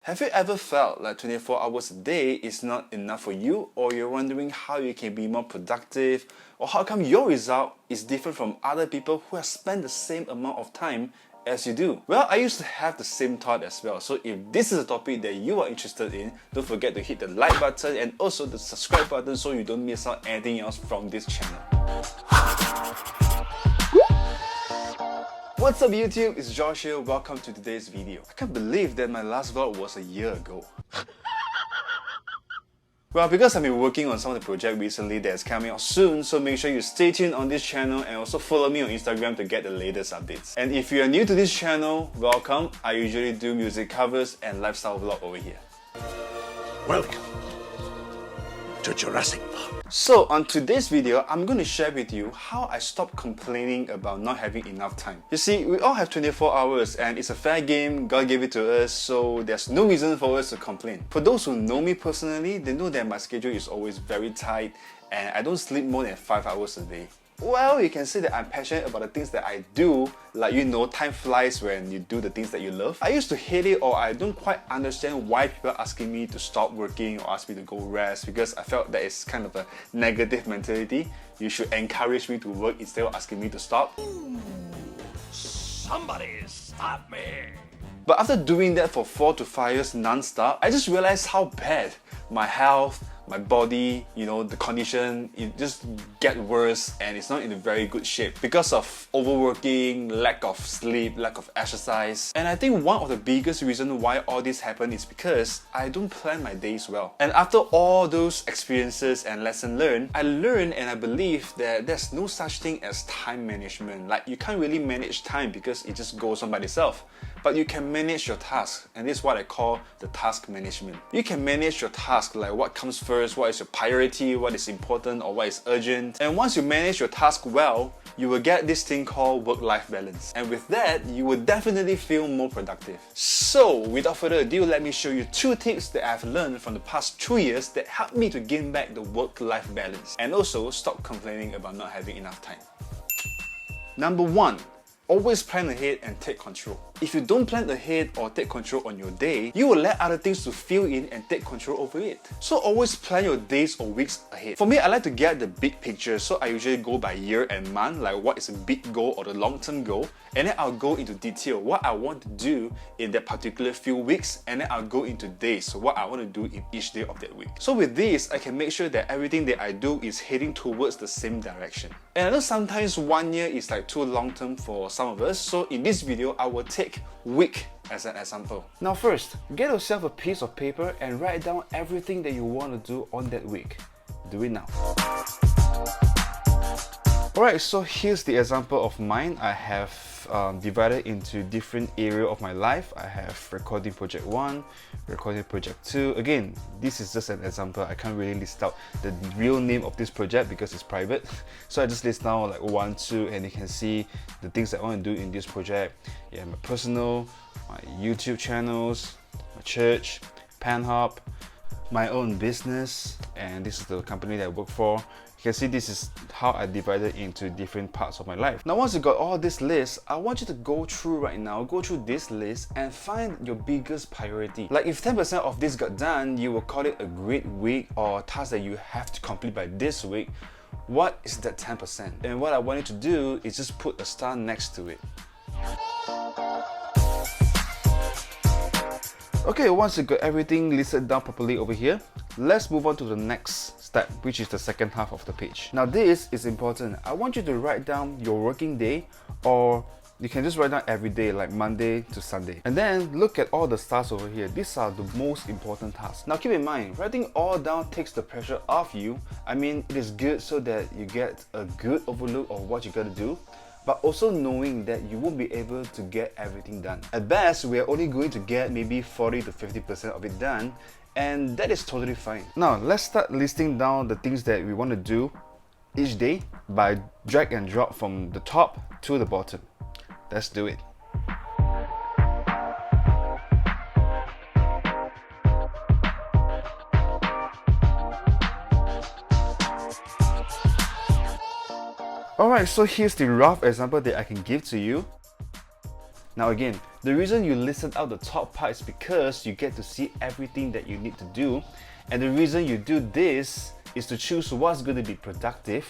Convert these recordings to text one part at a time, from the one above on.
Have you ever felt like 24 hours a day is not enough for you, or you're wondering how you can be more productive, or how come your result is different from other people who have spent the same amount of time as you do? Well, I used to have the same thought as well. So if this is a topic that you are interested in, don't forget to hit the like button and also the subscribe button so you don't miss out anything else from this channel. What's up YouTube, it's Josh here, welcome to today's video. I can't believe that my last vlog was a year ago. Well, because I've been working on some of the project recently that's coming out soon, so make sure you stay tuned on this channel and also follow me on Instagram to get the latest updates. And if you are new to this channel, welcome. I usually do music covers and lifestyle vlog over here. Welcome to Jurassic Park. So on today's video, I'm going to share with you how I stopped complaining about not having enough time. You see, we all have 24 hours and it's a fair game, God gave it to us, so there's no reason for us to complain. For those who know me personally, they know that my schedule is always very tight and I don't sleep more than 5 hours a day. Well, you can say that I'm passionate about the things that I do, like time flies when you do the things that you love. I used to hate it, or I don't quite understand why people are asking me to stop working or ask me to go rest, because I felt that it's kind of a negative mentality. You should encourage me to work instead of asking me to stop. Somebody stop me! But after doing that for 4 to 5 years non-stop, I just realized how bad my health, my body, the condition, it just get worse and it's not in a very good shape because of overworking, lack of sleep, lack of exercise. And I think one of the biggest reasons why all this happened is because I don't plan my days well. And after all those experiences and lessons learned, I learned and I believe that there's no such thing as time management. Like, you can't really manage time because it just goes on by itself. But you can manage your tasks, and this is what I call the task management. You can manage your task, like what comes first, what is your priority, what is important or what is urgent. And once you manage your task well, you will get this thing called work-life balance. And with that, you will definitely feel more productive. So without further ado, let me show you 2 tips that I've learned from the past 2 years that helped me to gain back the work-life balance and also stop complaining about not having enough time. Number 1. Always plan ahead and take control. If you don't plan ahead or take control on your day, you will let other things to fill in and take control over it. So always plan your days or weeks ahead. For me, I like to get the big picture, so I usually go by year and month, like what is a big goal or the long-term goal, and then I'll go into detail what I want to do in that particular few weeks, and then I'll go into days, so what I want to do in each day of that week. So with this, I can make sure that everything that I do is heading towards the same direction. And I know sometimes 1 year is like too long-term for some of us, so in this video, I will take week as an example. Now first, get yourself a piece of paper and write down everything that you want to do on that week. Do it now. Alright, so here's the example of mine. I have divided into different areas of my life. I have recording project 1, recording project 2. Again, this is just an example. I can't really list out the real name of this project because it's private. So I just list down like 1, 2, and you can see the things that I want to do in this project. Yeah, my personal, my YouTube channels, my church, PanHub, my own business, and this is the company that I work for. You can see this is how I divided into different parts of my life. Now once you got all this list, I want you to go through right now, go through this list and find your biggest priority. Like if 10% of this got done, you will call it a great week or a task that you have to complete by this week. What is that 10%? And what I want you to do is just put a star next to it. Okay, once you got everything listed down properly over here, let's move on to the next step, which is the second half of the page. Now this is important. I want you to write down your working day, or you can just write down every day, like Monday to Sunday. And then look at all the stars over here. These are the most important tasks. Now keep in mind, writing all down takes the pressure off you. I mean, it is good so that you get a good overlook of what you gotta do, but also knowing that you won't be able to get everything done. At best, we are only going to get maybe 40 to 50% of it done, and that is totally fine. Now, let's start listing down the things that we want to do each day by drag and drop from the top to the bottom. Let's do it. Alright, so here's the rough example that I can give to you. Now again, the reason you listen out the top part is because you get to see everything that you need to do, and the reason you do this is to choose what's going to be productive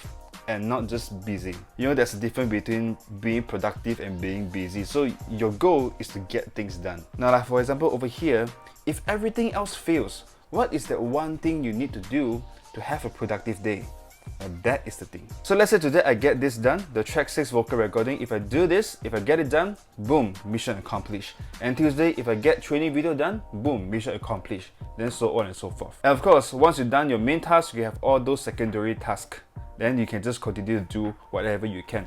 and not just busy. You know, there's a difference between being productive and being busy. So your goal is to get things done. Now, like for example over here, if everything else fails, what is that one thing you need to do to have a productive day? And that is the thing. So let's say today I get this done, the track 6 vocal recording. If I do this, if I get it done, boom, mission accomplished. And Tuesday, if I get training video done, boom, mission accomplished. Then so on and so forth. And of course, once you've done your main task, you have all those secondary tasks. Then you can just continue to do whatever you can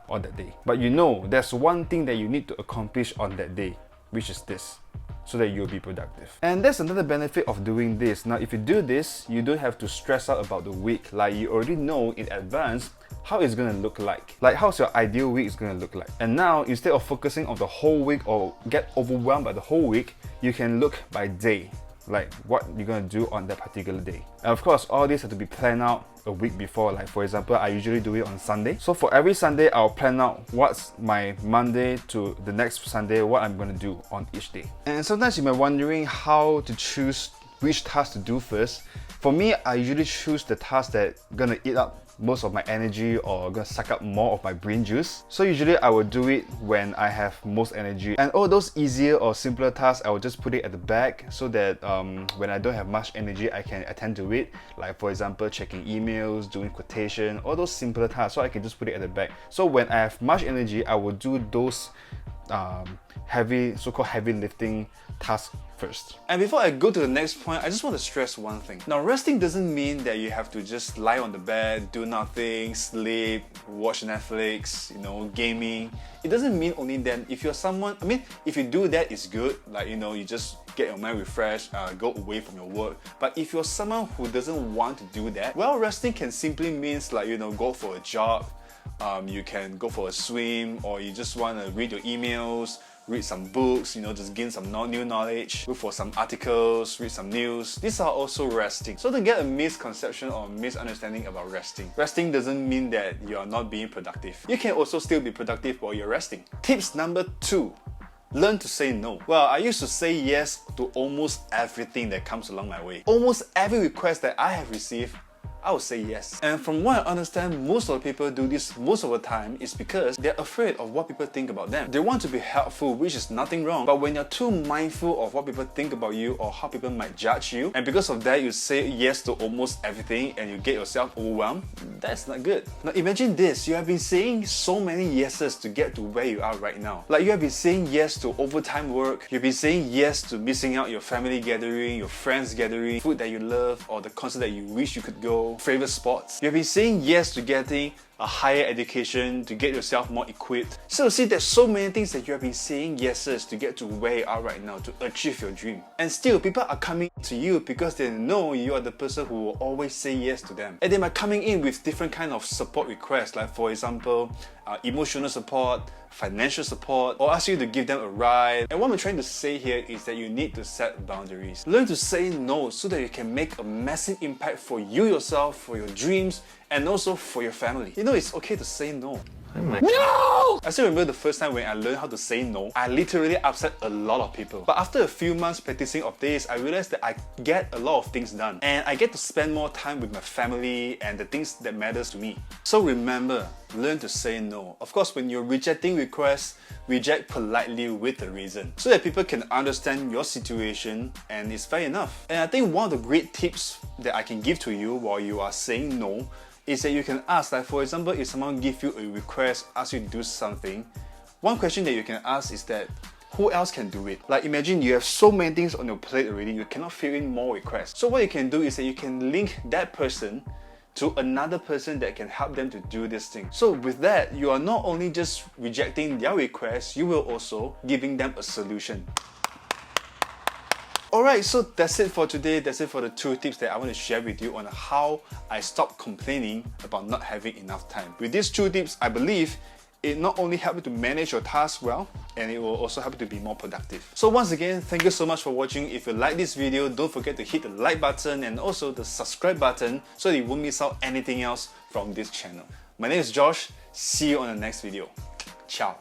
on that day. But you know, there's one thing that you need to accomplish on that day, which is this, so that you'll be productive. And that's another benefit of doing this. Now, if you do this, you don't have to stress out about the week. Like, you already know in advance how it's gonna look like. Like, how's your ideal week is gonna look like. And now, instead of focusing on the whole week or get overwhelmed by the whole week, you can look by day, like what you're gonna do on that particular day. And of course, all this have to be planned out a week before. Like for example, I usually do it on Sunday. So for every Sunday, I'll plan out what's my Monday to the next Sunday, what I'm gonna do on each day. And sometimes you might be wondering how to choose which task to do first. For me, I usually choose the task that gonna eat up most of my energy or gonna suck up more of my brain juice. So usually I will do it when I have most energy. And all those easier or simpler tasks, I will just put it at the back so that when I don't have much energy, I can attend to it. Like for example, checking emails, doing quotation, all those simpler tasks, so I can just put it at the back. So when I have much energy, I will do those so-called heavy lifting tasks first. And before I go to the next point, I just want to stress one thing. Now, resting doesn't mean that you have to just lie on the bed, do nothing, sleep, watch Netflix, you know, gaming. It doesn't mean only then. If you're someone, I mean, if you do that, it's good. Like, you know, you just get your mind refreshed, go away from your work. But if you're someone who doesn't want to do that, well, resting can simply means like, you know, go for a jog. You can go for a swim, or you just want to read your emails, read some books, you know, just gain some new knowledge, look for some articles, read some news. These are also resting. So to get a misconception or misunderstanding about resting doesn't mean that you are not being productive. You can also still be productive while you're resting. Tips number 2. Learn to say no. Well, I used to say yes to almost everything that comes along my way. Almost every request that I have received, I would say yes. And from what I understand, most of the people do this most of the time is because they're afraid of what people think about them. They want to be helpful, which is nothing wrong. But when you're too mindful of what people think about you or how people might judge you, and because of that you say yes to almost everything and you get yourself overwhelmed, that's not good. Now imagine this, you have been saying so many yeses to get to where you are right now. Like you have been saying yes to overtime work, you've been saying yes to missing out your family gathering, your friends gathering, food that you love, or the concert that you wish you could go, favorite sports. You've been saying yes to getting a higher education, to get yourself more equipped. So see, there's so many things that you have been saying yeses to get to where you are right now, to achieve your dream. And still, people are coming to you because they know you are the person who will always say yes to them. And they might coming in with different kind of support requests, like for example, emotional support, financial support, or ask you to give them a ride. And what I'm trying to say here is that you need to set boundaries. Learn to say no so that you can make a massive impact for you yourself, for your dreams, and also for your family. You know, it's okay to say no. Oh my No! I still remember the first time when I learned how to say no, I literally upset a lot of people. But after a few months practicing of this, I realized that I get a lot of things done. And I get to spend more time with my family and the things that matters to me. So remember, learn to say no. Of course, when you're rejecting requests, reject politely with a reason, so that people can understand your situation and it's fair enough. And I think one of the great tips that I can give to you while you are saying no is that you can ask, like for example, if someone gives you a request, asks you to do something, one question that you can ask is that, who else can do it? Like imagine you have so many things on your plate already, you cannot fill in more requests. So what you can do is that you can link that person to another person that can help them to do this thing. So with that, you are not only just rejecting their request, you will also giving them a solution. Alright, so that's it for today. That's it for the 2 tips that I want to share with you on how I stopped complaining about not having enough time. With these 2 tips, I believe it not only helps you to manage your tasks well, and it will also help you to be more productive. So once again, thank you so much for watching. If you like this video, don't forget to hit the like button and also the subscribe button so that you won't miss out anything else from this channel. My name is Josh. See you on the next video. Ciao.